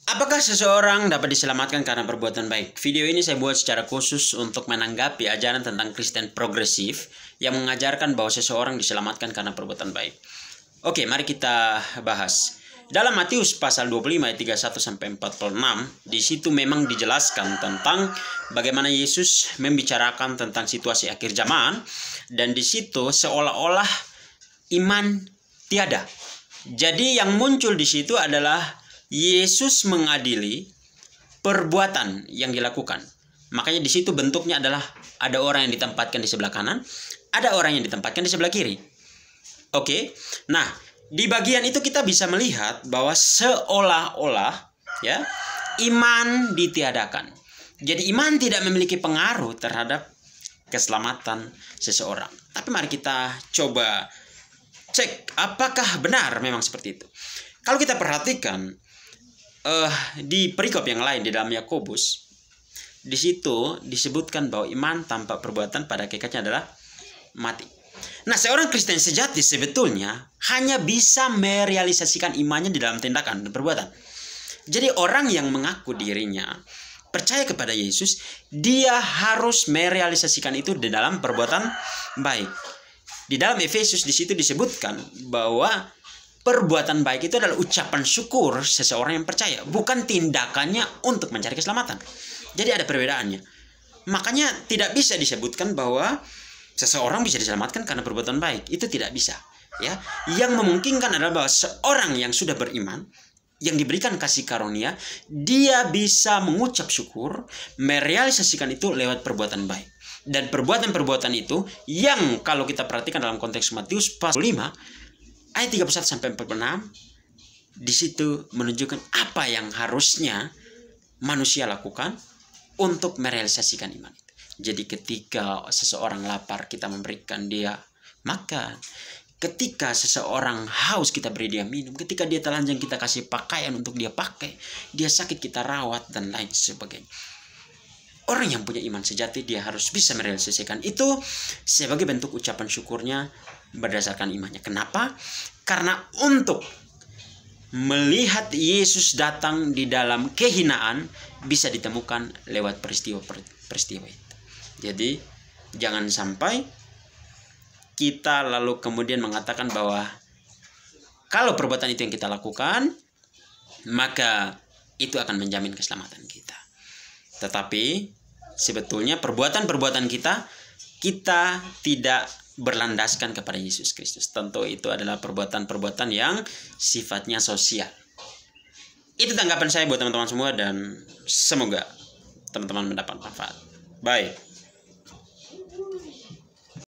Apakah seseorang dapat diselamatkan karena perbuatan baik? Video ini saya buat secara khusus untuk menanggapi ajaran tentang Kristen progresif yang mengajarkan bahwa seseorang diselamatkan karena perbuatan baik. Oke, mari kita bahas. Dalam Matius pasal 25 ayat 31 sampai 46, di situ memang dijelaskan tentang bagaimana Yesus membicarakan tentang situasi akhir zaman, dan di situ seolah-olah iman tiada. Jadi yang muncul di situ adalah Yesus mengadili perbuatan yang dilakukan. Makanya di situ bentuknya adalah ada orang yang ditempatkan di sebelah kanan, ada orang yang ditempatkan di sebelah kiri. Oke. Nah, di bagian itu kita bisa melihat bahwa seolah-olah ya, iman ditiadakan. Jadi iman tidak memiliki pengaruh terhadap keselamatan seseorang. Tapi mari kita coba cek apakah benar memang seperti itu. Kalau kita perhatikan di perikop yang lain di dalam Yakobus, di situ disebutkan bahwa iman tanpa perbuatan pada hakikatnya adalah mati. Nah, seorang Kristen sejati sebetulnya hanya bisa merealisasikan imannya di dalam tindakan dan perbuatan. Jadi orang yang mengaku dirinya percaya kepada Yesus, dia harus merealisasikan itu di dalam perbuatan baik. Di dalam Efesus di situ disebutkan bahwa perbuatan baik itu adalah ucapan syukur seseorang yang percaya, bukan tindakannya untuk mencari keselamatan. Jadi ada perbedaannya. Makanya tidak bisa disebutkan bahwa seseorang bisa diselamatkan karena perbuatan baik. Itu tidak bisa. Ya, yang memungkinkan adalah bahwa seorang yang sudah beriman, yang diberikan kasih karunia, dia bisa mengucap syukur, merealisasikan itu lewat perbuatan baik. Dan perbuatan-perbuatan itu yang kalau kita perhatikan dalam konteks Matius pasal 5 ayat 31 sampai 46, di situ menunjukkan apa yang harusnya manusia lakukan untuk merealisasikan iman itu. Jadi ketika seseorang lapar, kita memberikan dia makan. Ketika seseorang haus, kita beri dia minum. Ketika dia telanjang, kita kasih pakaian untuk dia pakai. Dia sakit, kita rawat, dan lain sebagainya. Orang yang punya iman sejati, dia harus bisa merealisasikan itu sebagai bentuk ucapan syukurnya berdasarkan imannya. Kenapa? Karena untuk melihat Yesus datang di dalam kehinaan bisa ditemukan lewat peristiwa itu. Jadi jangan sampai kita lalu kemudian mengatakan bahwa kalau perbuatan itu yang kita lakukan, maka itu akan menjamin keselamatan kita. Tetapi sebetulnya perbuatan-perbuatan kita tidak berlandaskan kepada Yesus Kristus. Tentu itu adalah perbuatan-perbuatan yang sifatnya sosial. Itu tanggapan saya buat teman-teman semua, dan semoga teman-teman mendapat manfaat. Bye.